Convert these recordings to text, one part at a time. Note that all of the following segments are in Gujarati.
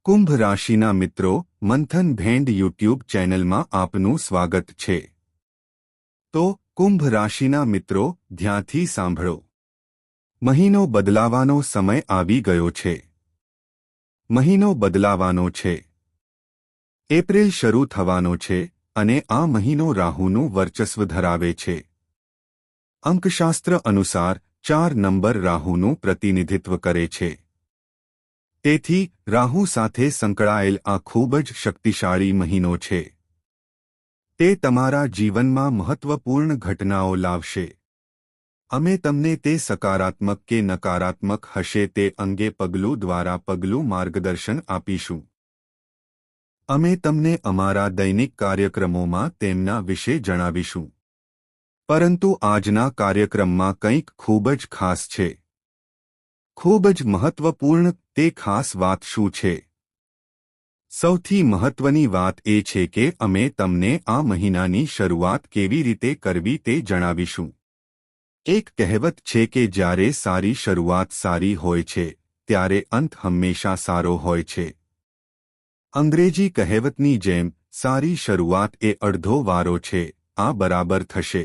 કુંભ રાશિના મિત્રો મંથન ભેંડ યુટ્યુબ ચેનલમાં આપનું સ્વાગત છે। તો કુંભ રાશિના મિત્રો ધ્યાનથી સાંભળો। મહિનો બદલાવાનો સમય આવી ગયો છે। મહિનો બદલાવાનો છે। એપ્રિલ શરૂ થવાનો છે અને આ મહિનો રાહુનું વર્ચસ્વ ધરાવે છે। અંકશાસ્ત્ર અનુસાર 4 નંબર રાહુનું પ્રતિનિધિત્વ કરે છે। તેથી રાહુ સાથે સંકળાયેલ આ ખૂબ જ શક્તિશાળી મહિનો છે। તે તમારા જીવનમાં મહત્વપૂર્ણ ઘટનાઓ લાવશે। અમે તમને તે સકારાત્મક કે નકારાત્મક હશે તે અંગે પગલું દ્વારા પગલું માર્ગદર્શન આપીશું। અમે તમને અમારા દૈનિક કાર્યક્રમોમાં તેમના વિશે જણાવીશું। પરંતુ આજના કાર્યક્રમમાં કંઈક ખૂબ જ ખાસ છે। ખૂબ જ મહત્વપૂર્ણ તે ખાસ વાત શું છે? સૌથી મહત્વની વાત એ છે કે અમે તમને આ મહિનાની શરૂઆત કેવી રીતે કરવી તે જણાવીશું। એક કહેવત છે કે જ્યારે સારી શરૂઆત સારી હોય છે ત્યારે અંત હંમેશા સારો હોય છે। અંગ્રેજી કહેવતની જેમ સારી શરૂઆત એ અડધો વારો છે। આ બરાબર થશે।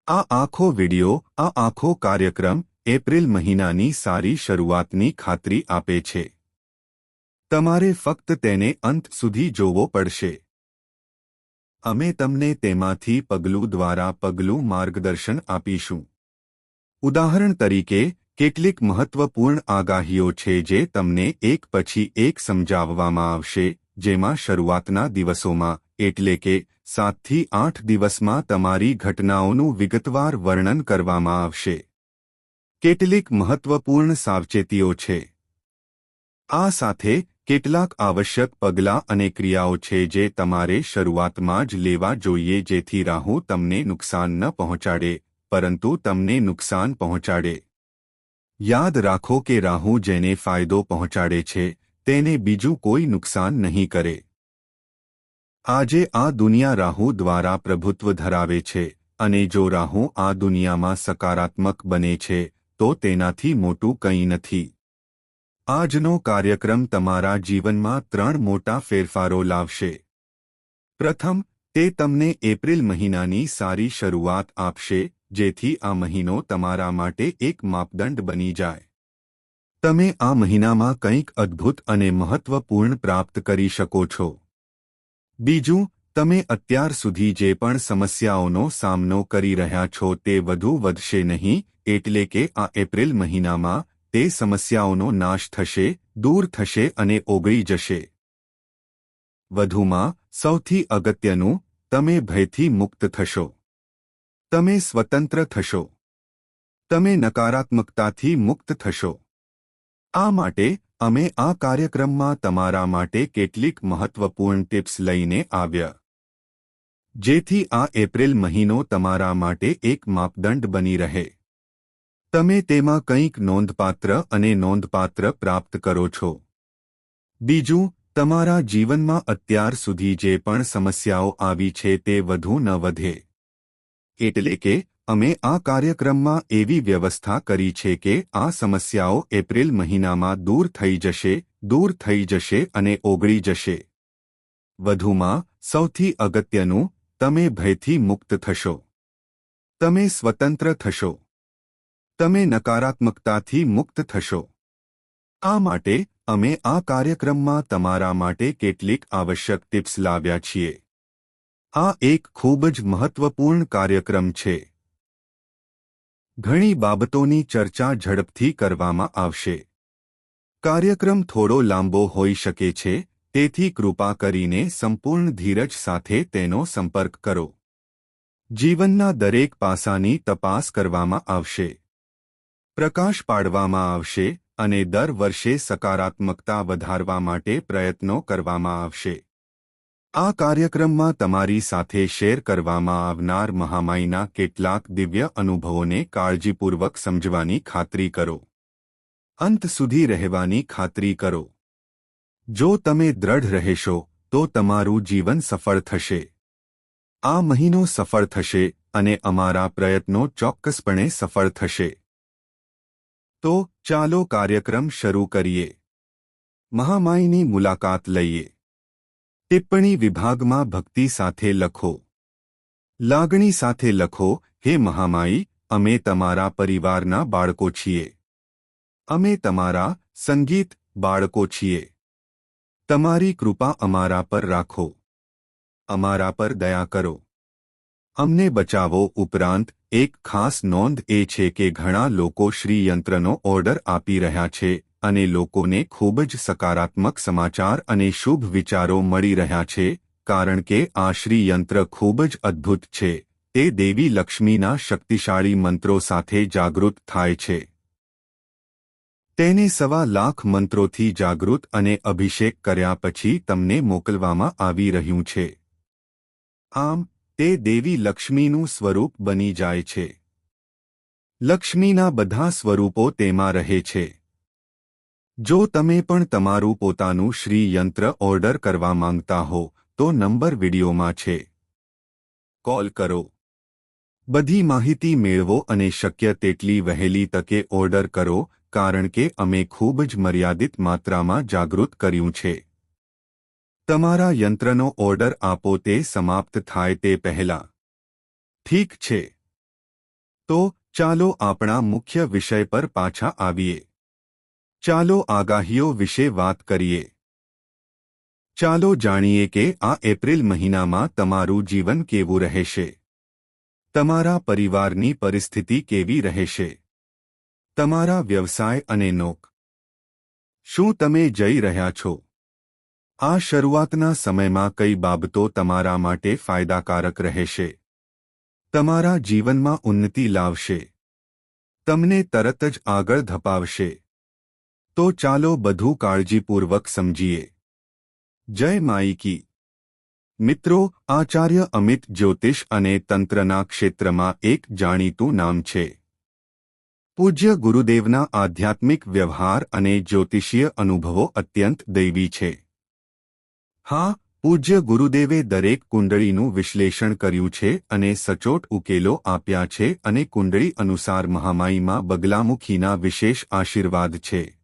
આ આખો વિડિયો આ આખો કાર્યક્રમ એપ્રિલ મહિનાની સારી શરૂઆતની ખાતરી આપે છે। તમારે ફક્ત તેને અંત સુધી જોવો પડશે। અમે તમને તેમાંથી પગલું દ્વારા પગલું માર્ગદર્શન આપીશું। ઉદાહરણ તરીકે કેટલીક મહત્વપૂર્ણ આગાહીઓ છે જે તમને એક પછી એક સમજાવવામાં આવશે જેમાં શરૂઆતના દિવસોમાં એટલે કે 7 થી 8 દિવસમાં તમારી ઘટનાઓનું વિગતવાર વર્ણન કરવામાં આવશે। કેટલીક મહત્વપૂર્ણ સાવચેતીઓ છે। આ સાથે કેટલાક આવશ્યક પગલાં અને ક્રિયાઓ છે જે તમારે શરૂઆતમાં જ લેવા જોઈએ જેથી રાહુ તમને નુકસાન ન પહોંચાડે પરંતુ તમને નુકસાન પહોંચાડે। યાદ રાખો કે રાહુ જેને ફાયદો પહોંચાડે છે તેને બીજું કોઈ નુકસાન નહીં કરે। આજે આ દુનિયા રાહુ દ્વારા પ્રભુત્વ ધરાવે છે અને જો રાહુ આ દુનિયામાં સકારાત્મક બને છે તો તેનાથી મોટું કંઈ નથી। આજનો કાર્યક્રમ તમારા જીવનમાં 3 મોટા ફેરફારો લાવશે। પ્રથમ, તે તમને એપ્રિલ મહિનાની સારી શરૂઆત આપશે જેથી આ મહિનો તમારા માટે એક માપદંડ બની જાય। તમે આ મહિનામાં કંઈક અદ્ભુત અને મહત્વપૂર્ણ પ્રાપ્ત કરી શકો છો। બીજું, તમે અત્યાર સુધી જે પણ સમસ્યાઓનો સામનો કરી રહ્યા છો તે વધુ વધશે નહીં એટલે કે આ એપ્રિલ મહિનામાં તે સમસ્યાઓનો નાશ થશે, દૂર થશે અને ઓગળી જશે। વધુમાં સૌથી અગત્યનું, તમે ભયથી મુક્ત થશો। તમે સ્વતંત્ર થશો। તમે નકારાત્મકતાથી મુક્ત થશો। આ માટે અમે આ કાર્યક્રમમાં તમારા માટે કેટલીક મહત્વપૂર્ણ ટિપ્સ લઈને આવ્યા જેથી આ એપ્રિલ મહિનો તમારા માટે એક માપદંડ બની રહે। તમે તેમાં કંઈક નોંધપાત્ર અને નોંધપાત્ર પ્રાપ્ત કરો છો। બીજું, તમારા જીવનમાં અત્યાર સુધી જે પણ સમસ્યાઓ આવી છે તે વધુ ન વધે। એટલે કે અમે આ કાર્યક્રમમાં એવી વ્યવસ્થા કરી છે કે આ સમસ્યાઓ એપ્રિલ મહિનામાં દૂર થઈ જશે અને ઓગળી જશે। વધુમાં સૌથી અગત્યનું, તમે ભયથી મુક્ત થશો। તમે સ્વતંત્ર થશો। તમે નકારાત્મકતાથી મુક્ત થશો। આ માટે અમે આ કાર્યક્રમમાં તમારા માટે કેટલીક આવશ્યક ટિપ્સ લાવ્યા છીએ। આ એક ખૂબ જ મહત્વપૂર્ણ કાર્યક્રમ છે। ઘણી બાબતોની ચર્ચા ઝડપથી કરવામાં આવશે। કાર્યક્રમ થોડો લાંબો હોઈ શકે છે તેથી કૃપા કરીને સંપૂર્ણ ધીરજ સાથે તેનો સંપર્ક કરો। જીવનના દરેક પાસાની તપાસ કરવામાં આવશે। પ્રકાશ પાડવામાં આવશે અને દર વર્ષે સકારાત્મકતા વધારવા માટે પ્રયત્નો કરવામાં આવશે। આ કાર્યક્રમમાં તમારી સાથે શેર કરવામાં આવનાર મહામાયના કેટલાક દિવ્ય અનુભવોને કાળજીપૂર્વક સમજવાની ખાતરી કરો। અંત સુધી રહેવાની ખાતરી કરો। જો તમે દ્રઢ રહેશો તો તમારું જીવન સફળ થશે। આ મહિનો સફળ થશે અને અમારા પ્રયત્નો ચોક્કસપણે સફળ થશે। તો ચાલો કાર્યક્રમ શરૂ કરીએ। મહામાઈની મુલાકાત લઈએ. ટિપ્પણી વિભાગમાં ભક્તિ સાથે લખો. લાગણી સાથે લખો, હે મહામાઈ, અમે તમારા પરિવારના બાળકો છીએ. અમે તમારા સંગીત બાળકો છીએ. તમારી કૃપા અમારા પર રાખો. અમારા પર દયા કરો. અમને બચાવો. ઉપરાંત એક ખાસ નોંધ એ છે કે ઘણા લોકો શ્રી યંત્રનો ઓર્ડર આપી રહ્યા છે અને લોકોને ખૂબ જ સકારાત્મક સમાચાર અને શુભ વિચારો મળી રહ્યા છે, કારણ કે આ શ્રી યંત્ર ખૂબ જ અદ્ભુત છે. તે દેવી લક્ષ્મીના શક્તિશાળી મંત્રો સાથે જાગૃત થાય છે. તેને 1.25 લાખ મંત્રોથી જાગૃત અને અભિષેક કર્યા પછી તમને મોકલવામાં આવી રહ્યું છે. આમ તે દેવી લક્ષ્મીનું સ્વરૂપ બની જાય છે. લક્ષ્મીના બધા સ્વરૂપો તેમાં રહે છે. જો તમે પણ તમારું પોતાનું શ્રી યંત્ર ઓર્ડર કરવા માંગતા હો તો નંબર વિડીયોમાં છે. કોલ કરો. બધી માહિતી મેળવો અને શક્ય તેટલી વહેલી તકે ઓર્ડર કરો, કારણ કે અમે ખૂબ જ મર્યાદિત માત્રામાં જાગૃત કર્યું છે. તમારા યંત્રનો ઓર્ડર આપો તે સમાપ્ત થાય તે પહેલાં. ઠીક છે. તો ચાલો આપણા મુખ્ય વિષય પર પાછા આવીએ. ચાલો આગાહીઓ વિશે વાત કરીએ. ચાલો જાણીએ કે આ એપ્રિલ મહિનામાં તમારું જીવન કેવું રહેશે. તમારા પરિવારની પરિસ્થિતિ કેવી રહેશે. તમારા વ્યવસાય અને નોક. શું તમે જઈ રહ્યા છો? આ શરૂઆતના સમયમાં કઈ બાબતો તમારા માટે ફાયદાકારક રહેશે? તમારા જીવનમાં ઉન્નતિ લાવશે? તમને તરત જ આગળ ધપાવશે? તો ચાલો બધું કાળજીપૂર્વક સમજીએ. જય માઈકી. મિત્રો, આચાર્ય અમિત જ્યોતિષ અને તંત્રના ક્ષેત્રમાં એક જાણીતું નામ છે. પૂજ્ય ગુરુદેવના આધ્યાત્મિક વ્યવહાર અને જ્યોતિષીય અનુભવો અત્યંત દૈવી છે. હા, પૂજ્ય ગુરુદેવે દરેક કુંડળીનું વિશ્લેષણ કર્યું છે અને સચોટ ઉકેલો આપ્યા છે અને કુંડળી અનુસાર મહામાઈમાં બગલામુખીના વિશેષ આશીર્વાદ છે.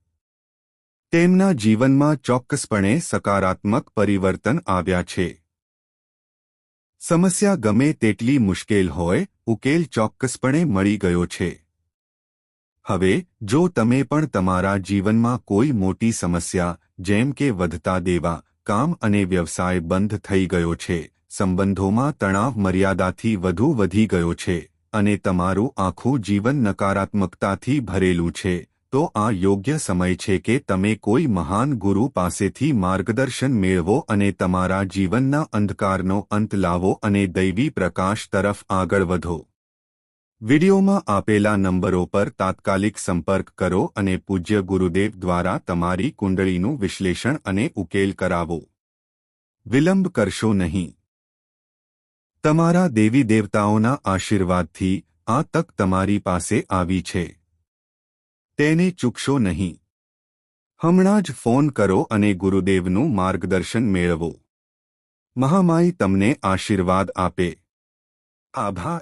તેમના જીવનમાં ચોક્કસપણે સકારાત્મક પરિવર્તન આવ્યા છે. સમસ્યા ગમે તેટલી મુશ્કેલ હોય, ઉકેલ ચોક્કસપણે મળી ગયો છે. હવે જો તમે પણ તમારા જીવનમાં કોઈ મોટી સમસ્યા, જેમ કે વધતા દેવા, કામ અને વ્યવસાય બંધ થઈ ગયો છે, સંબંધોમાં તણાવ મર્યાદાથી વધુ વધી ગયો છે અને તમારું આખું જીવન નકારાત્મકતાથી ભરેલું છે, તો આ યોગ્ય સમય છે કે તમે કોઈ મહાન ગુરુ પાસેથી માર્ગદર્શન મેળવો અને તમારા જીવનના અંધકારનો અંત લાવો અને દૈવી પ્રકાશ તરફ આગળ વધો. વિડીયોમાં આપેલા નંબરો પર તાત્કાલિક સંપર્ક કરો અને પૂજ્ય ગુરુદેવ દ્વારા તમારી કુંડળીનું વિશ્લેષણ અને ઉકેલ કરાવો. વિલંબ કરશો નહીં. તમારા દેવી દેવતાઓના આશીર્વાદથી આ તક તમારી પાસે આવી છે. તેને ચૂકશો નહીં. હમણાં જ ફોન કરો અને ગુરુદેવનું માર્ગદર્શન મેળવો. મહામાઈ તમને આશીર્વાદ આપે. આભાર.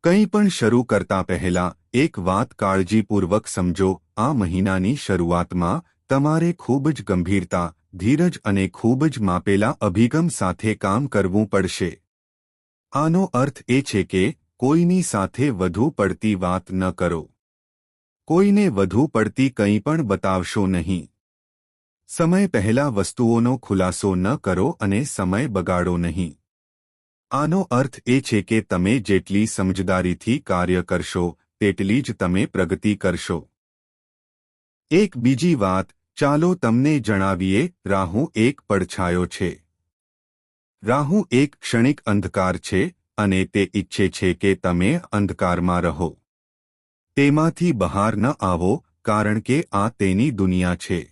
કંઈ પણ શરૂ કરતા પહેલા એક વાત કાળજીપૂર્વક સમજો. આ મહિનાની શરૂઆતમાં તમારે ખૂબ જ ગંભીરતા, ધીરજ અને ખૂબ જ માપેલા અભિગમ સાથે કામ કરવું પડશે. આનો અર્થ એ છે કે કોઈની સાથે વધુ પડતી વાત ન કરો. કોઈને વધુ પડતી કંઈ પણ બતાવશો નહીં. સમય પહેલા વસ્તુઓનો ખુલાસો ન કરો અને સમય બગાડો નહીં. આનો અર્થ એ છે કે તમે જેટલી સમજદારીથી કાર્ય કરશો તેટલી જ તમે પ્રગતિ કરશો. એક બીજી વાત, ચાલો તમને જણાવીએ, રાહુ એક પડછાયો છે. રાહુ એક ક્ષણિક અંધકાર છે અને તે ઈચ્છે છે કે તમે અંધકારમાં રહો. તેમાંથી બહાર ન આવો, કારણ કે આ તેની દુનિયા છે.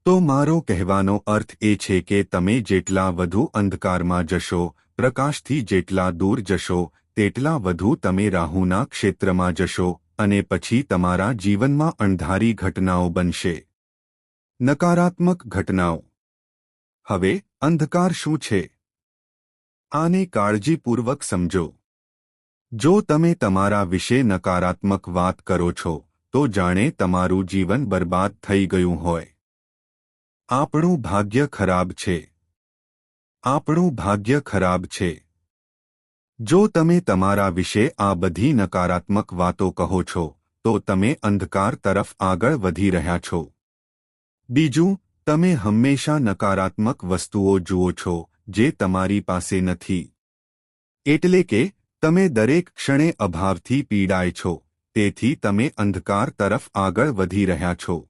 તો મારો કહેવાનો અર્થ એ છે કે તમે જેટલા વધુ અંધકારમાં જશો, પ્રકાશથી જેટલા દૂર જશો, તેટલા વધુ તમે રાહુના ક્ષેત્રમાં જશો અને પછી તમારા જીવનમાં અણધારી ઘટનાઓ બનશે. નકારાત્મક ઘટનાઓ. હવે અંધકાર શું છે? આને કાળજીપૂર્વક સમજો. જો તમે તમારા વિશે નકારાત્મક વાત કરો છો, તો જાણે તમારું જીવન બરબાદ થઈ ગયું હોય. આપણું ભાગ્ય ખરાબ છે. આપણું ભાગ્ય ખરાબ છે. જો તમે તમારા વિશે આ બધી નકારાત્મક વાતો કહો છો તો તમે અંધકાર તરફ આગળ વધી રહ્યા છો. બીજું, તમે હંમેશા નકારાત્મક વસ્તુઓ જુઓ છો જે તમારી પાસે નથી. એટલે કે તમે દરેક ક્ષણે અભાવથી પીડાય છો, તેથી તમે અંધકાર તરફ આગળ વધી રહ્યા છો.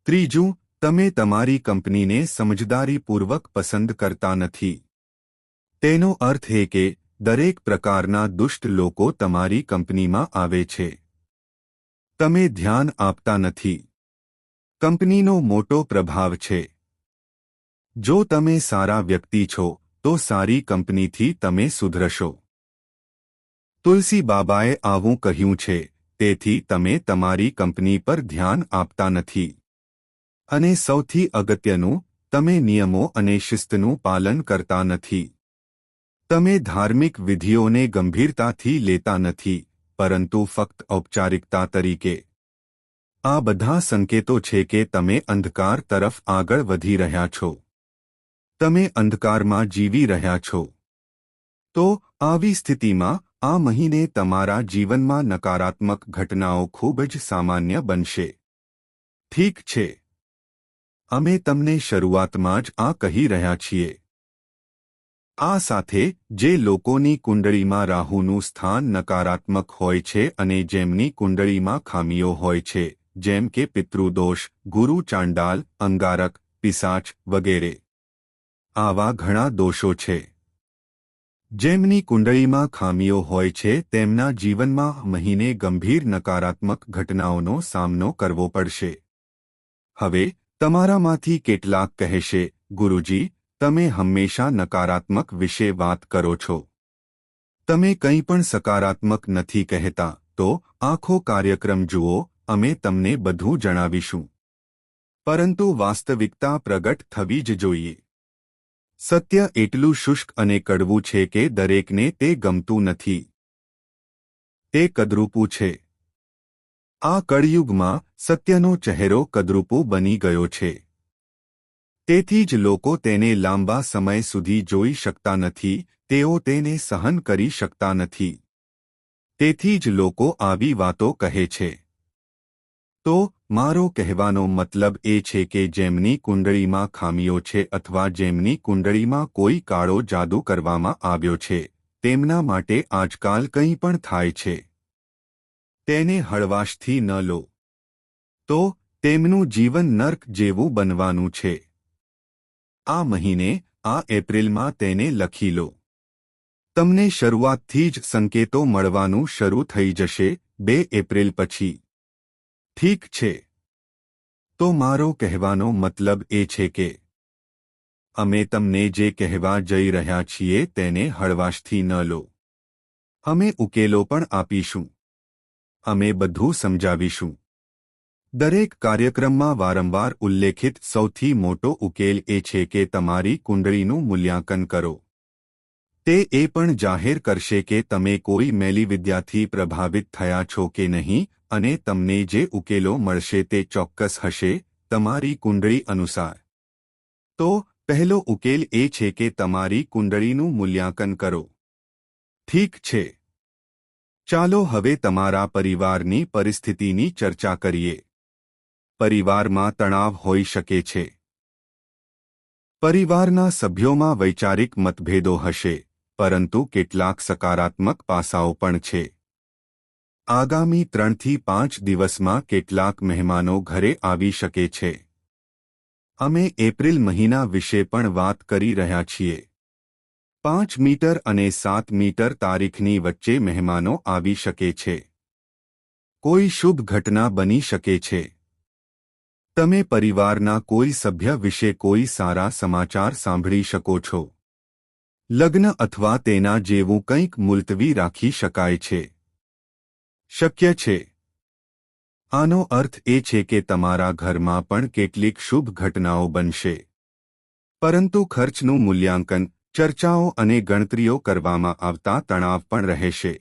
ત્રીજું, તમે તમારી કંપનીને સમજદારીપૂર્વક પસંદ કરતા નથી. તેનો અર્થ એ કે દરેક પ્રકારના દુષ્ટ લોકો તમારી કંપનીમાં આવે છે. તમે ધ્યાન આપતા નથી. કંપનીનો મોટો પ્રભાવ છે. જો તમે સારા વ્યક્તિ છો તો સારી કંપનીથી તમે સુધરશો. તુલસી બાબાએ આવું કહ્યું છે, તેથી તમે તમારી કંપની પર ધ્યાન આપતા નથી. અને સૌથી અગત્યનું, તમે નિયમો અને શિસ્તનું પાલન કરતા નથી. તમે ધાર્મિક વિધિઓને ગંભીરતાથી લેતા નથી, પરંતુ ફક્ત ઔપચારિકતા તરીકે. આ બધા સંકેતો છે કે તમે અંધકાર તરફ આગળ વધી રહ્યા છો. તમે અંધકારમાં જીવી રહ્યા છો. તો આવી સ્થિતિમાં આ મહિને તમારા જીવનમાં નકારાત્મક ઘટનાઓ ખૂબ જ સામાન્ય બનશે. ઠીક છે. અમે તમને શરૂઆતમાં જ આ કહી રહ્યા છીએ. આ સાથે જે લોકોની કુંડળીમાં રાહુનું સ્થાન નકારાત્મક હોય છે અને જેમની કુંડળીમાં ખામીઓ હોય છે, જેમ કે પિતૃદોષ, ગુરુ ચાંડાલ, અંગારક, પિશાચ વગેરે. આવા ઘણા દોષો છે. જેમની કુંડળીમાં ખામીઓ હોય છે તેમના જીવનમાં મહિને ગંભીર નકારાત્મક ઘટનાઓનો સામનો કરવો પડશે. હવે તમારામાંથી કેટલાક કહેશે, ગુરુજી, તમે હંમેશા નકારાત્મક વિશે વાત કરો છો. તમે કંઈ પણ સકારાત્મક નથી કહેતા. તો આખો કાર્યક્રમ જુઓ, અમે તમને બધું જણાવીશું. પરંતુ વાસ્તવિકતા પ્રગટ થવી જ જોઈએ. સત્ય એટલું શુષ્ક અને કડવું છે કે દરેકને તે ગમતું નથી. તે કદરૂપું છે. આ કળિયુગમાં સત્યનો ચહેરો કદરૂપો બની ગયો છે. તેથી જ લોકો તેને લાંબા સમય સુધી જોઈ શકતા નથી, તેઓ તેને સહન કરી શકતા નથી. તેથી જ લોકો આવી વાતો કહે છે. તો મારો કહેવાનો મતલબ એ છે કે જેમની કુંડળીમાં ખામીઓ છે અથવા જેમની કુંડળીમાં કોઈ કાળો જાદુ કરવામાં આવ્યો છે, તેમના માટે આજકાલ કંઈ પણ થાય છે. તેને હળવાશથી ન લો. તો તેમનું જીવન નર્ક જેવું બનવાનું છે. આ મહિને, આ એપ્રિલમાં તેને લખી લો. તમને શરૂઆતથી જ સંકેતો મળવાનું શરૂ થઈ જશે 2 એપ્રિલ પછી. ઠીક છે. તો મારો કહેવાનો મતલબ એ છે કે અમે તમને જે કહેવા જઈ રહ્યા છીએ તેને હળવાશથી ન લો. અમે ઉકેલો પણ આપીશું. અમે બધું સમજાવીશું. દરેક કાર્યક્રમમાં વારંવાર ઉલ્લેખિત સૌથી મોટો ઉકેલ એ છે કે તમારી કુંડળીનું મૂલ્યાંકન કરો. તે એ પણ જાહેર કરશે કે તમે કોઈ મેલી વિદ્યાથી પ્રભાવિત થયા છો કે નહીં, અને તમને જે ઉકેલો મળશે તે ચોક્કસ હશે, તમારી કુંડળી અનુસાર. તો પહેલો ઉકેલ એ છે કે તમારી કુંડળીનું મૂલ્યાંકન કરો. ઠીક છે. ચાલો હવે તમારા પરિવારની પરિસ્થિતિની ચર્ચા કરીએ. પરિવારમાં તણાવ હોઈ શકે છે. પરિવારના સભ્યોમાં વૈચારિક મતભેદો હશે, પરંતુ કેટલાક સકારાત્મક પાસાઓ પણ છે. આગામી 3 થી 5 દિવસમાં કેટલાક મહેમાનો ઘરે આવી શકે છે. અમે એપ્રિલ મહિના વિશે પણ વાત કરી રહ્યા છીએ. 5 મીટર અને 7 મીટર તારીખની વચ્ચે મહેમાનો આવી શકે છે. કોઈ શુભ ઘટના બની શકે છે. તમે પરિવારના કોઈ સભ્ય વિશે કોઈ સારા સમાચાર સાંભળી શકો છો. લગ્ન અથવા તેના જેવું કંઈક મુલતવી રાખી શકાય છે. શક્ય છે. આનો અર્થ એ છે કે તમારા ઘરમાં પણ કેટલીક શુભ ઘટનાઓ બનશે. પરંતુ ખર્ચનું મૂલ્યાંકન, ચર્ચાઓ અને ગણતરીઓ કરવામાં આવતા તણાવ પણ રહેશે.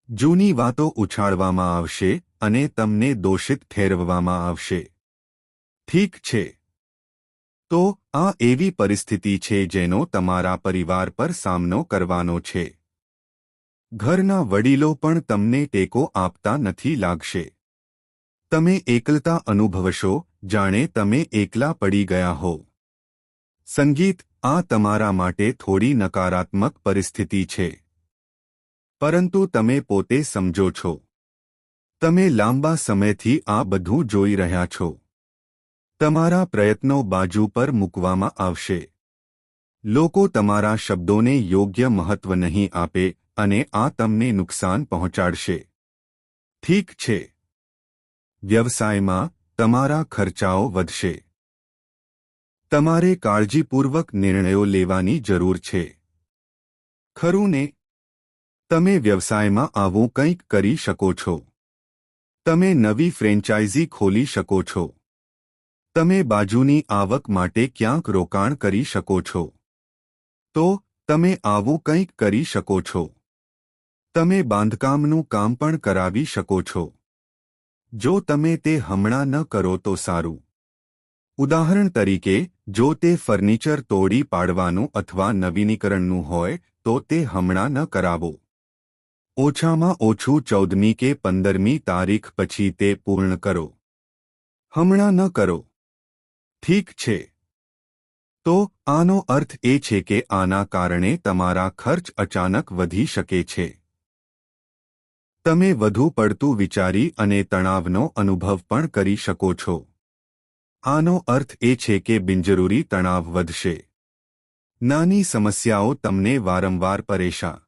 જૂની વાતો ઉછાળવામાં આવશે અને તમને દોષિત ઠેરવવામાં આવશે. ઠીક છે. તો આ એવી પરિસ્થિતિ છે જેનો તમારા પરિવાર પર સામનો કરવાનો છે. ઘરના વડીલો પણ તમને ટેકો આપતા નથી લાગશે. તમે એકલતા અનુભવશો, જાણે તમે એકલા પડી ગયા હો. સંગીત, આ તમારા માટે થોડી નકારાત્મક પરિસ્થિતિ છે. પરંતુ તમે પોતે સમજો છો. તમે લાંબા સમયથી આ બધું જોઈ રહ્યા છો. તમારા પ્રયત્નો બાજુ પર મૂકવામાં આવશે. લોકો તમારા શબ્દોને યોગ્ય મહત્વ નહીં આપે અને આ તમને નુકસાન પહોંચાડશે. ઠીક છે. વ્યવસાયમાં તમારા ખર્ચાઓ વધશે. તમારે કાળજીપૂર્વક નિર્ણયો લેવાની જરૂર છે. ખરું ને? તમે વ્યવસાયમાં આવું કંઈક કરી શકો છો. તમે નવી ફ્રેન્ચાઇઝી ખોલી શકો છો. તમે બાજુની આવક માટે ક્યાંક રોકાણ કરી શકો છો. તો તમે આવું કંઈક કરી શકો છો. તમે બાંધકામનું કામ પણ કરાવી શકો છો. જો તમે તે હમણાં ન કરો તો સારું. ઉદાહરણ તરીકે, જો તે ફર્નિચર તોડી પાડવાનું અથવા નવીનીકરણનું હોય તો તે હમણાં ન કરાવો. ઓછામાં ઓછું 14મી કે 15મી તારીખ પછી તે પૂર્ણ કરો. હમણાં ન કરો. ઠીક છે. તો આનો અર્થ એ છે કે આના કારણે તમારા ખર્ચ અચાનક વધી શકે છે. તમે વધુ પડતું વિચારી અને તણાવનો અનુભવ પણ કરી શકો છો. આનો અર્થ એ છે કે બિનજરૂરી તણાવ વધશે. નાની સમસ્યાઓ તમને વારંવાર પરેશાન